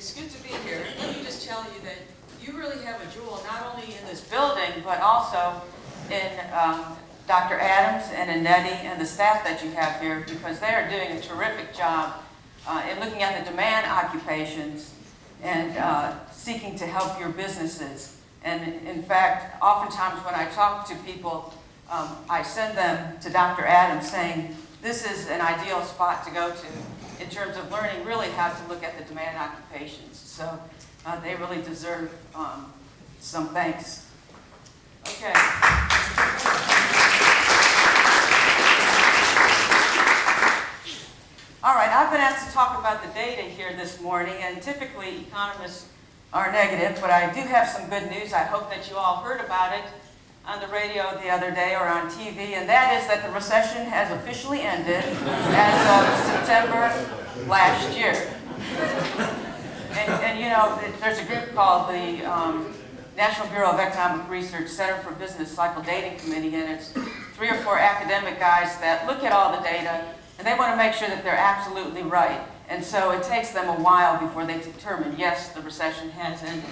It's good to be here. Let me just tell you that you really have a jewel not only in this building, but also in Dr. Adams and in Nettie and the staff that you have here, because they are doing a terrific job in looking at the demand occupations and seeking to help your businesses. And in fact, oftentimes when I talk to people, I send them to Dr. Adams saying, this is an ideal spot to go to in terms of learning really how to look at the demand occupations. So they really deserve some thanks. Okay. All right, I've been asked to talk about the data here this morning, and typically economists are negative, but I do have some good news. I hope that you all heard about it on the radio the other day or on TV, and that is that the recession has officially ended as of September last year. And you know, there's a group called the National Bureau of Economic Research Center for Business Cycle Dating Committee, and it's 3 or 4 academic guys that look at all the data, and they want to make sure that they're absolutely right. And so it takes them a while before they determine, yes, the recession has ended.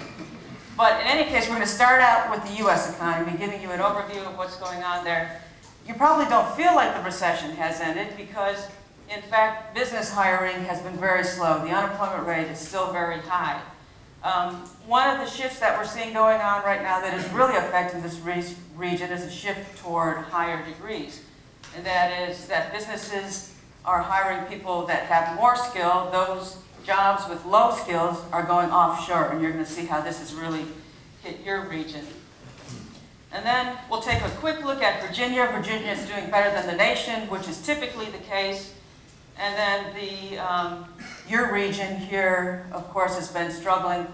But in any case, we're going to start out with the U.S. economy, giving you an overview of what's going on there. You probably don't feel like the recession has ended because, in fact, business hiring has been very slow. The unemployment rate is still very high. One of the shifts that we're seeing going on right now that is really affecting this region is a shift toward higher degrees. And that is that businesses are hiring people that have more skill. Those jobs with low skills are going offshore, and you're going to see how this has really hit your region. And then we'll take a quick look at Virginia. Virginia is doing better than the nation, which is typically the case. And then your region here, of course, has been struggling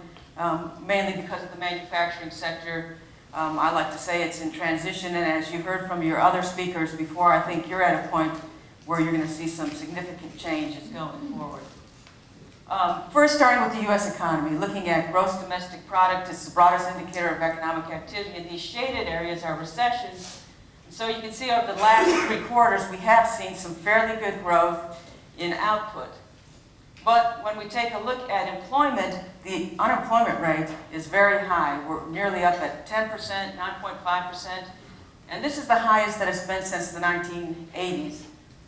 mainly because of the manufacturing sector. I like to say it's in transition, and as you heard from your other speakers before, I think you're at a point where you're going to see some significant changes going forward. First, starting with the U.S. economy, looking at gross domestic product, it's the broadest indicator of economic activity, and these shaded areas are recessions. So you can see over the last 3 quarters, we have seen some fairly good growth in output. But when we take a look at employment, the unemployment rate is very high. We're nearly up at 10%, 9.5%, and this is the highest that it's been since the 1980s.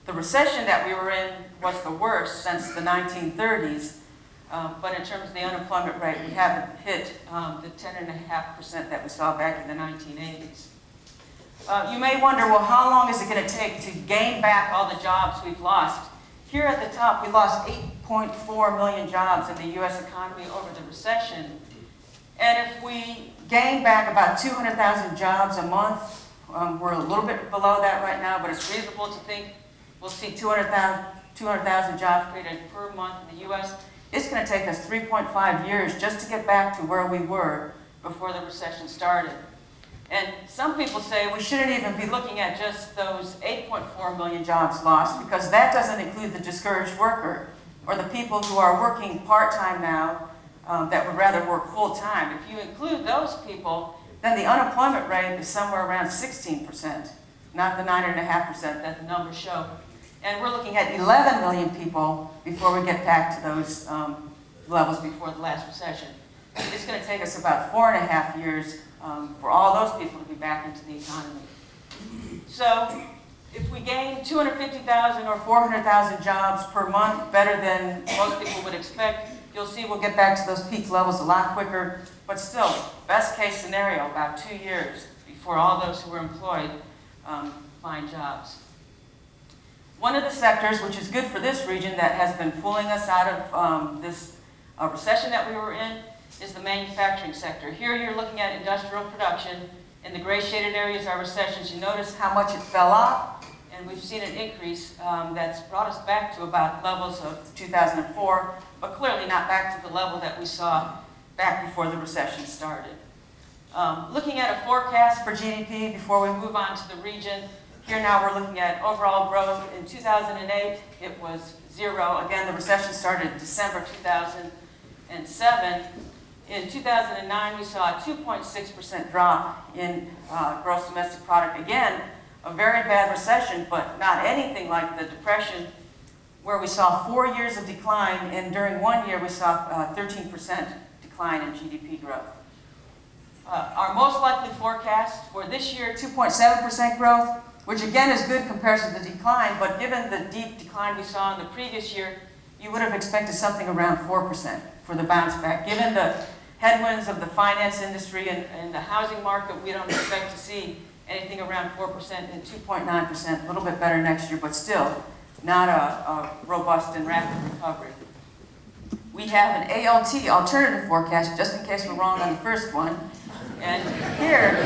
The recession that we were in was the worst since the 1930s, but in terms of the unemployment rate, we haven't hit the 10.5% that we saw back in the 1980s. You may wonder, well, how long is it going to take to gain back all the jobs we've lost? Here at the top, we lost 8.4 million jobs in the U.S. economy over the recession. And if we gain back about 200,000 jobs a month, we're a little bit below that right now, but it's reasonable to think we'll see 200,000 jobs created per month in the U.S. It's going to take us 3.5 years just to get back to where we were before the recession started. And some people say we shouldn't even be looking at just those 8.4 million jobs lost, because that doesn't include the discouraged worker or the people who are working part-time now that would rather work full-time. If you include those people, then the unemployment rate is somewhere around 16%, not the 9.5% that the numbers show. And we're looking at 11 million people before we get back to those levels before the last recession. It's going to take us about 4.5 years for all those people to be back into the economy. So if we gain 250,000 or 400,000 jobs per month, better than most people would expect, you'll see we'll get back to those peak levels a lot quicker. But still, best case scenario, about 2 years before all those who are employed find jobs. One of the sectors, which is good for this region, that has been pulling us out of this recession that we were in, is the manufacturing sector. Here you're looking at industrial production. In the gray shaded areas are recessions. You notice how much it fell off, and we've seen an increase that's brought us back to about levels of 2004, but clearly not back to the level that we saw back before the recession started. Looking at a forecast for GDP before we move on to the region, here now we're looking at overall growth. In 2008, it was 0. Again, the recession started in December 2007. In 2009, we saw a 2.6% drop in gross domestic product. Again, a very bad recession, but not anything like the Depression, where we saw 4 years of decline, and during 1 year we saw 13% decline in GDP growth. Our most likely forecast for this year, 2.7% growth, which again is good compared to the decline, but given the deep decline we saw in the previous year, you would have expected something around 4% for the bounce back. Given the headwinds of the finance industry and the housing market, we don't expect to see anything around 4% and 2.9%, a little bit better next year, but still not a robust and rapid recovery. We have an ALT, alternative forecast, just in case we're wrong on the first one. And here,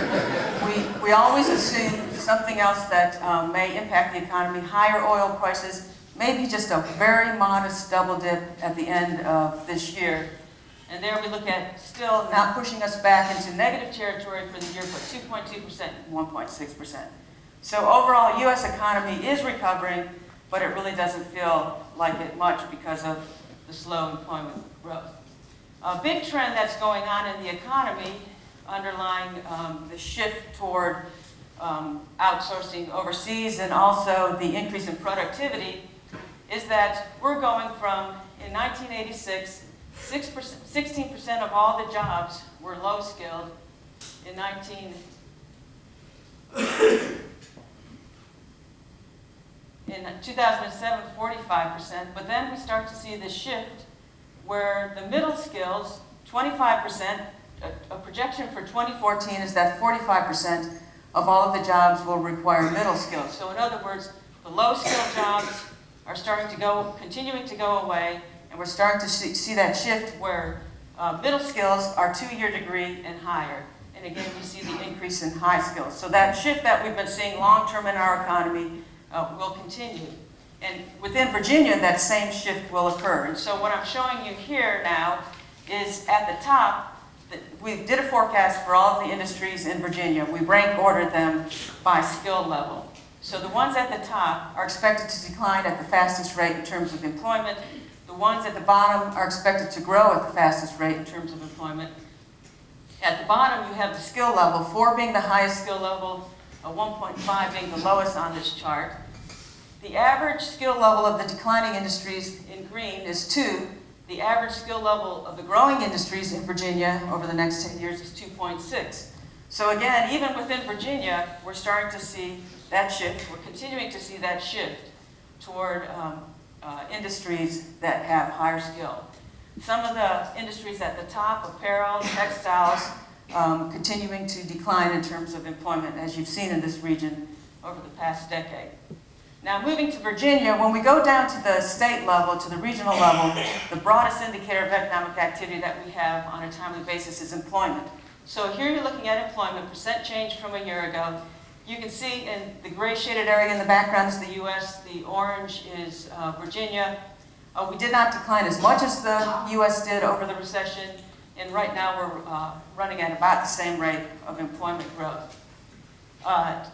we always assume something else that may impact the economy, higher oil prices, maybe just a very modest double dip at the end of this year. And there we look at still not pushing us back into negative territory for the year, but 2.2% and 1.6%. So overall, U.S. economy is recovering, but it really doesn't feel like it much because of the slow employment growth. A big trend that's going on in the economy, underlying the shift toward outsourcing overseas and also the increase in productivity, is that we're going from, in 1986, 16% of all the jobs were low-skilled. In 2007, 45%, but then we start to see this shift where the middle skills, 25%, a projection for 2014 is that 45% of all of the jobs will require middle skills. So in other words, the low-skilled jobs are continuing to go away, and we're starting to see that shift where middle skills are 2-year degree and higher. And again, we see the increase in high skills. So that shift that we've been seeing long-term in our economy will continue. And within Virginia, that same shift will occur. And so what I'm showing you here now is at the top, we did a forecast for all of the industries in Virginia. We rank ordered them by skill level. So the ones at the top are expected to decline at the fastest rate in terms of employment. The ones at the bottom are expected to grow at the fastest rate in terms of employment. At the bottom, you have the skill level, 4 being the highest skill level, 1.5 being the lowest on this chart. The average skill level of the declining industries in green is 2. The average skill level of the growing industries in Virginia over the next 10 years is 2.6. So again, even within Virginia, we're starting to see that shift. We're continuing to see that shift toward industries that have higher skill. Some of the industries at the top, apparel, textiles, continuing to decline in terms of employment, as you've seen in this region over the past decade. Now, moving to Virginia, when we go down to the state level, to the regional level, the broadest indicator of economic activity that we have on a timely basis is employment. So here you're looking at employment, percent change from a year ago. You can see in the gray shaded area in the background is the U.S., the orange is Virginia. We did not decline as much as the U.S. did over the recession, and right now we're running at about the same rate of employment growth.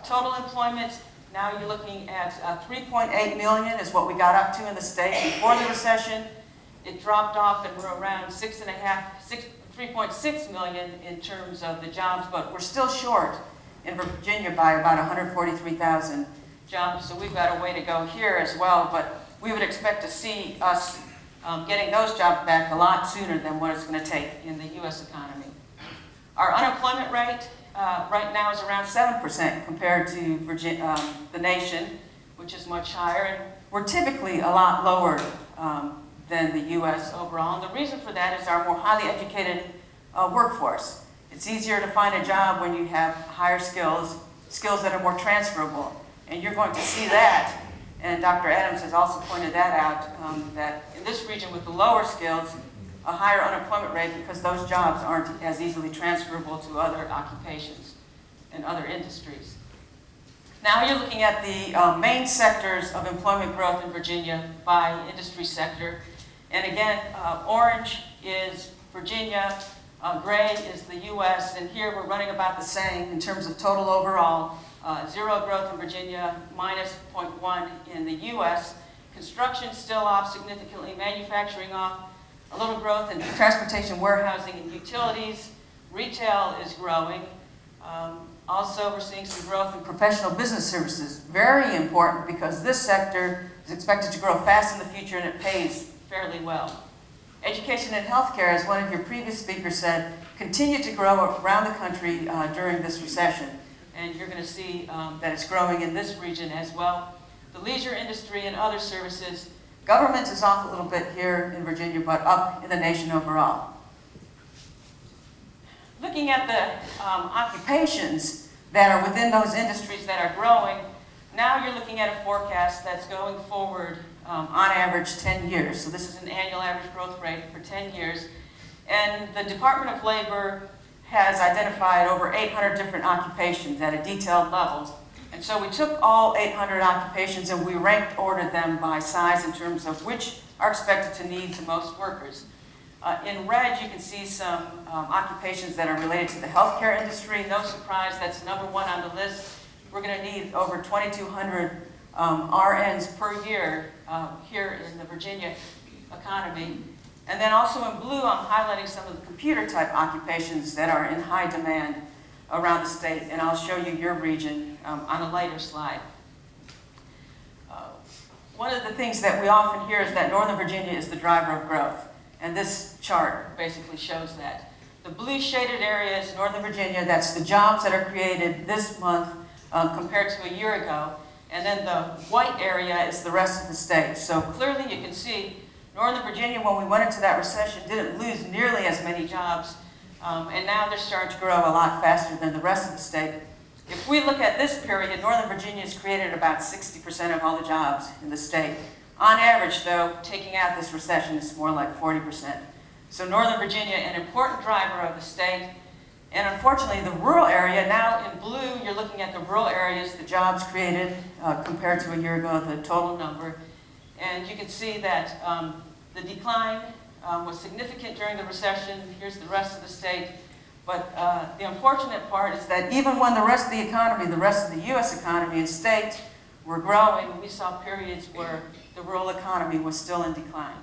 Total employment, now you're looking at 3.8 million is what we got up to in the state before the recession. It dropped off and we're around 3.6 million in terms of the jobs, but we're still short in Virginia by about 143,000 jobs, so we've got a way to go here as well, but we would expect to see us getting those jobs back a lot sooner than what it's going to take in the U.S. economy. Our unemployment rate right now is around 7% compared to the nation, which is much higher, and we're typically a lot lower than the U.S. overall, and the reason for that is our more highly educated workforce. It's easier to find a job when you have higher skills that are more transferable, and you're going to see that. And Dr. Adams has also pointed that out, that in this region with the lower skills, a higher unemployment rate because those jobs aren't as easily transferable to other occupations and other industries. Now you're looking at the main sectors of employment growth in Virginia by industry sector. And again, orange is Virginia, gray is the U.S., and here we're running about the same in terms of total overall. 0 growth in Virginia, minus 0.1 in the U.S. Construction still off significantly, manufacturing off, a little growth in transportation, warehousing, and utilities. Retail is growing. Also, we're seeing some growth in professional business services. Very important because this sector is expected to grow fast in the future and it pays fairly well. Education and healthcare, as one of your previous speakers said, continue to grow around the country during this recession. And you're going to see that it's growing in this region as well. The leisure industry and other services. Government is off a little bit here in Virginia, but up in the nation overall. Looking at the occupations that are within those industries that are growing, now you're looking at a forecast that's going forward on average 10 years. So this is an annual average growth rate for 10 years. And the Department of Labor has identified over 800 different occupations at a detailed level. And so we took all 800 occupations and we ranked ordered them by size in terms of which are expected to need the most workers. In red, you can see some occupations that are related to the healthcare industry. No surprise, that's number one on the list. We're going to need over 2,200 RNs per year here in the Virginia economy. And then also in blue, I'm highlighting some of the computer-type occupations that are in high demand around the state, and I'll show you your region on a later slide. One of the things that we often hear is that Northern Virginia is the driver of growth, and this chart basically shows that. The blue shaded area is Northern Virginia. That's the jobs that are created this month compared to a year ago, and then the white area is the rest of the state. So clearly you can see Northern Virginia, when we went into that recession, didn't lose nearly as many jobs, and now they're starting to grow a lot faster than the rest of the state. If we look at this period, Northern Virginia has created about 60% of all the jobs in the state. On average, though, taking out this recession, it's more like 40%. So Northern Virginia, an important driver of the state. And unfortunately, the rural area, now in blue, you're looking at the rural areas, the jobs created compared to a year ago, the total number. And you can see that the decline was significant during the recession. Here's the rest of the state. But the unfortunate part is that even when the rest of the economy, the rest of the U.S. economy and state were growing, we saw periods where the rural economy was still in decline.